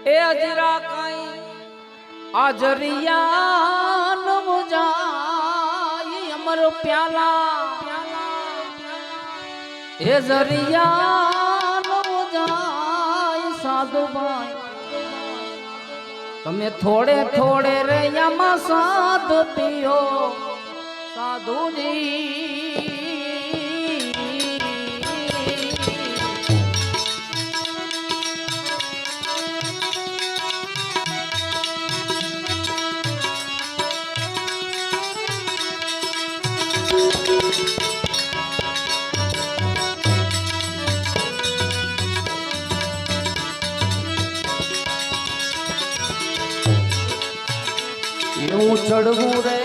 એ અજરા કઈ આજરિયા ન મુજાય અમર પ્યાલા એ જરિયા ન મુજાય સાધુભાઈ તમે થોડે થોડે રે યામાં સાધ પીઓ સાધુજી એવું ચડવું રે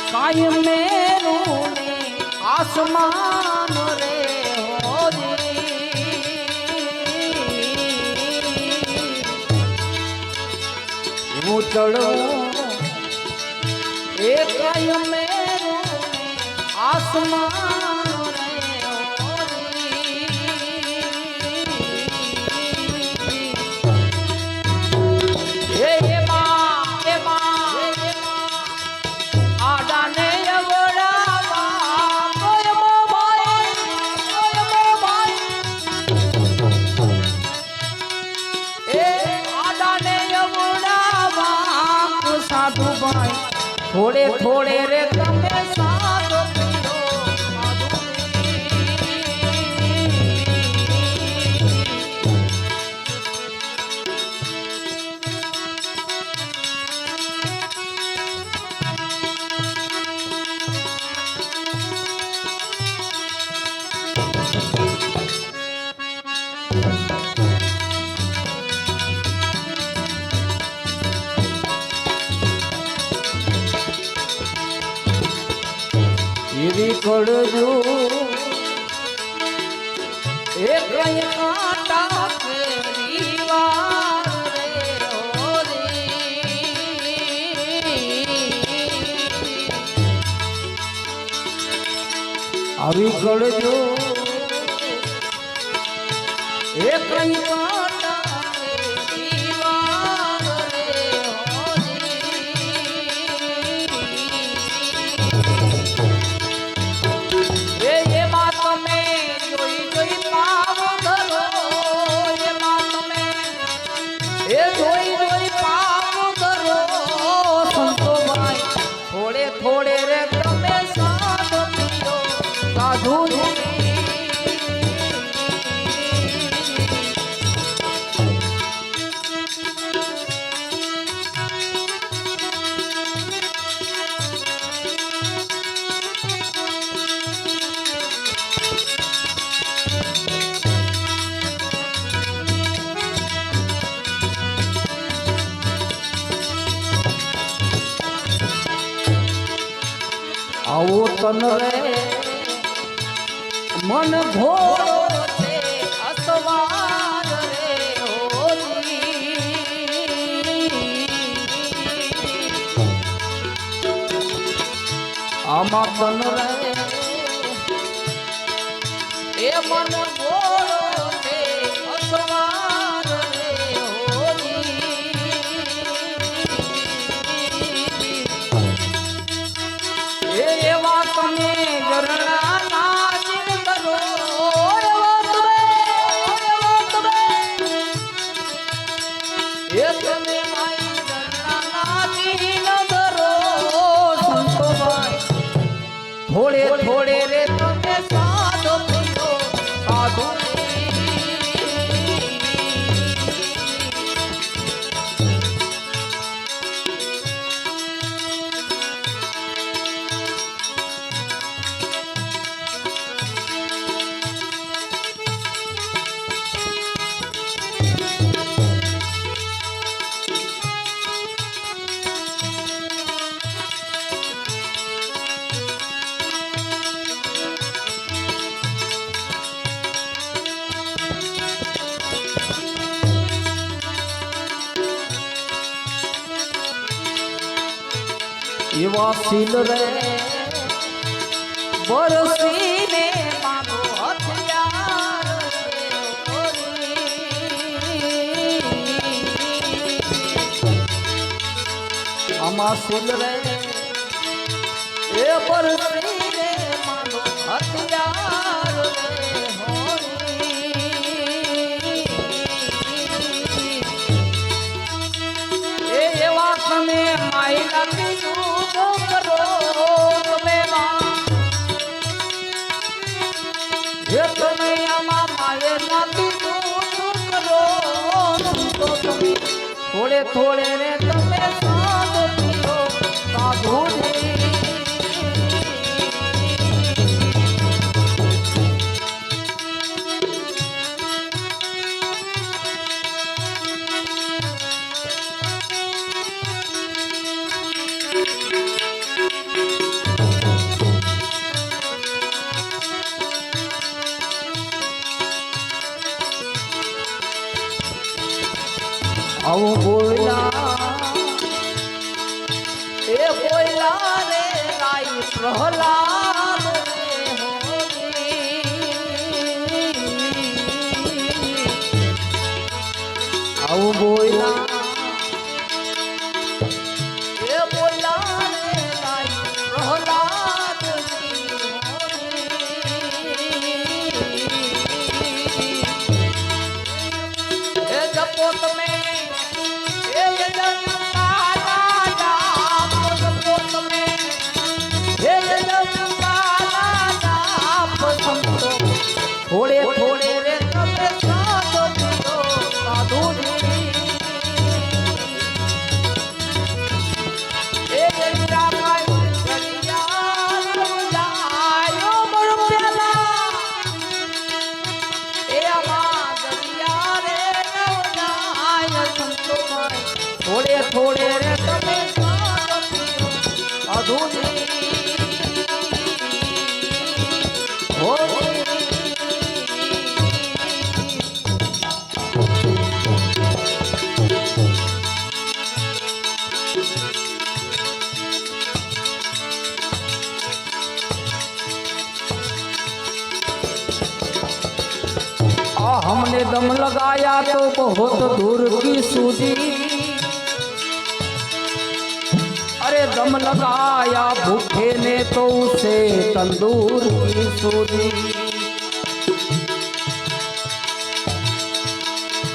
કાયમ મેરું ને આસમાન રે હોજી એવું ચડવું એ કાયમ મેરું ને આસમાન રે હોજી થોડે થોડે રે તમે સાથ પીઓ એવી કળજો એ કઈ કાંટા કેરી વાર રે આવી કળજો એ કઈ કાંટા કેરી વાર રે થોડે થોડે રે તમે સાથ પીઓ સાધુજી આવો તન રે મન ઘોડો છે અસવાર રે આમાં તન રે એ મન ઘોડો છે અસવાર રે એવા તમે ગરણા નાચીન કરો એ તમે મારી ગરણા નાચીન કરો સંતોભાઈ થોડે થોડે રે તમે સાધો પીઓ સાધુ એવા શીલ રે બરસીને મારો હથિયાર રે समासिल रे ए बरसी रे मानो हथियार रे होरी ए एवा તમે માયલા કીધું કરો તમે માં જે તમે આમાં માયલા કીધું કરો તો તમે થોડે થોડે રે તમે સાધુ પીઓ સાધુ આવું બોલ્યા એ બોલ્યા રે રાઈ પ્રહલાદ રે આવું બોલ્યા એ બોલ્યા રે રાઈ પ્રહલાદ એ જપો તમે થોડે થોડે રે તમે સાધો પીઓ સાધુ એ રામાય દરિયા મર પેલા એ આમાં દરિયા રે નવનાય સંતો થોડે થોડે રે તમે સાધો પીઓ સાધુ हमने दम लगाया तो बहुत दूर की सूझी अरे दम लगाया भूखे ने तो उसे तंदूर की सूझी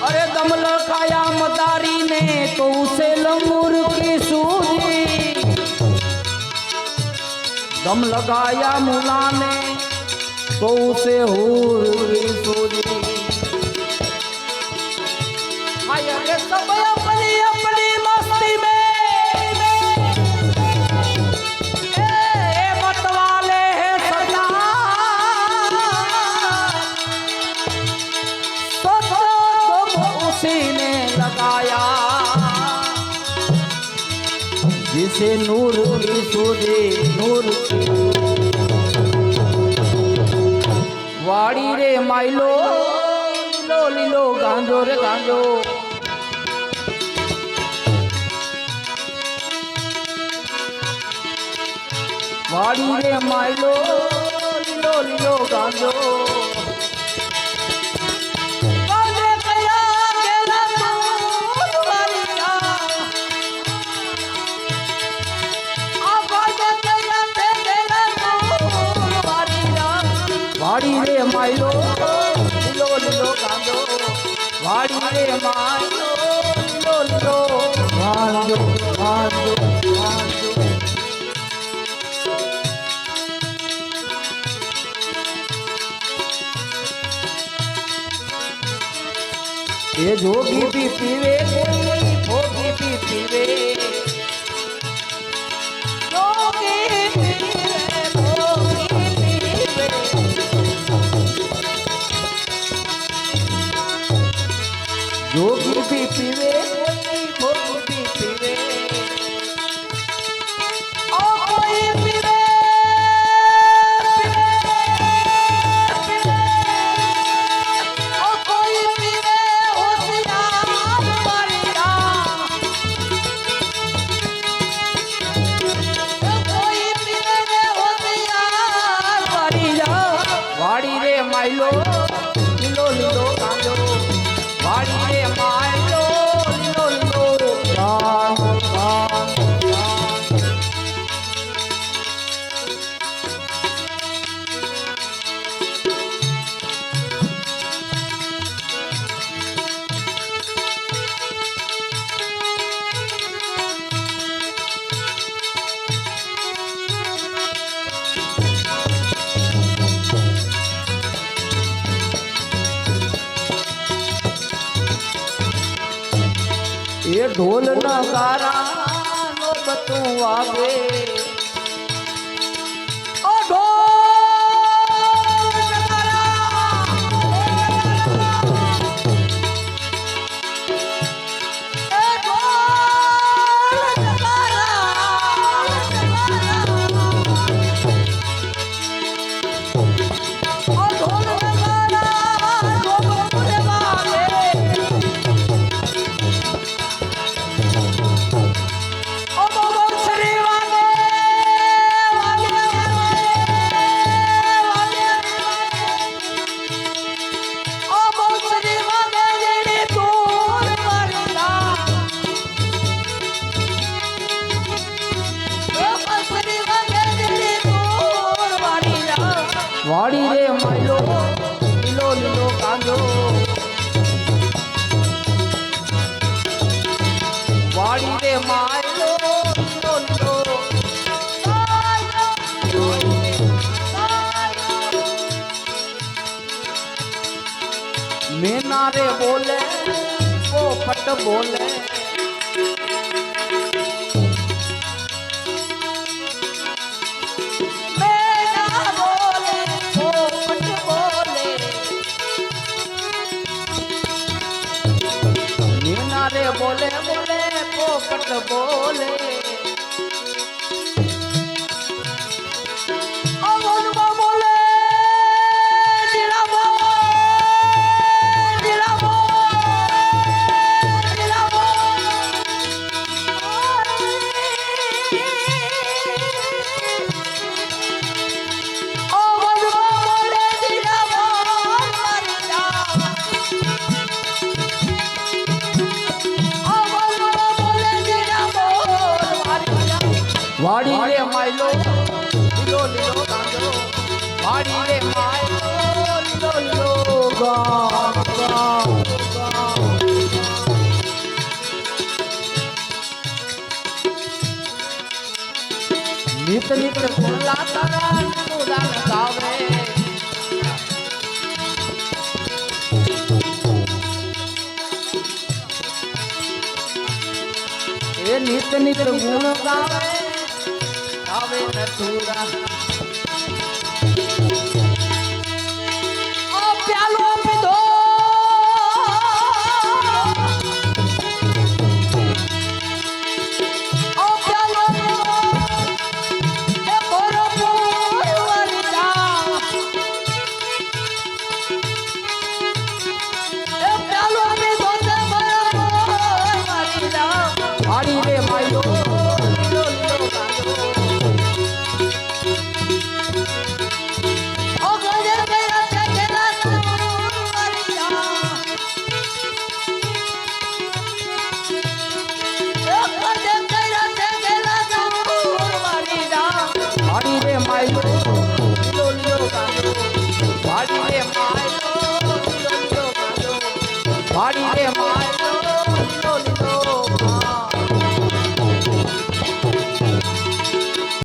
अरे दम लगाया मदारी ने तो उसे लंगूर की सूझी दम लगाया मुला ने तो उसे हूर की सूझी अरे सब अपनी अपनी मस्ती में मत वाले हैं सदा तो उसी ने लगाया जिसे नूर की सूझी नूर की वाड़ी रे माइलो लीलो लीलो गांजो रे गांजो वाड़ी रे माइलो लीलो लीलो गांजो वाड़ी रे माइलो लीलो लीलो गांजो वाड़ी रे माइलो लीलो लीलो गांजो गांजो गांजो ये जोगी भी पीवे कोई भोगी भी पीवे जोगी पीवे भोगी पीवे जोगी भी पीवे कोई भोगी भी पीवे और कोई पीवे वाड़ी रे माइलो लीलो लीलो गांजो वाड़ी रे माइलो लीलो એ ઢોલ નગારા નો બતું વાગે ઓ ઢોલ નગારા એ ઢોલ નગારા ઓ ઢોલ નગારા નો બતું વાગે વાડી રે માયલો લીલો લીલો કાંદો વાડી રે માયલો લીલો લીલો મેના રે બોલે પોપટ બોલે बोले बोले पोपट बोले बोलवा बोले दिला दिला दिला ओ बोलवा बोले दिला वाड़ी रे मायलो लीलो लीलो गांजो वाड़ी रे मायलो लीलो लीलो नित नित बोला तारा गान गावे ए नित नित गुण गावे आवे नथुरा ओ प्यालो पीधो ओ प्यालो पीधो ए भरपूर वरिदा ए प्यालो पीधो ते भरपूर वरिदा वाड़ी रे मायलो लीलो लीलो गांजो वाड़ी रे मायलो लीलो लीलो गांजो वाड़ी रे मायलो लीलो लीलो गांजो वाड़ी रे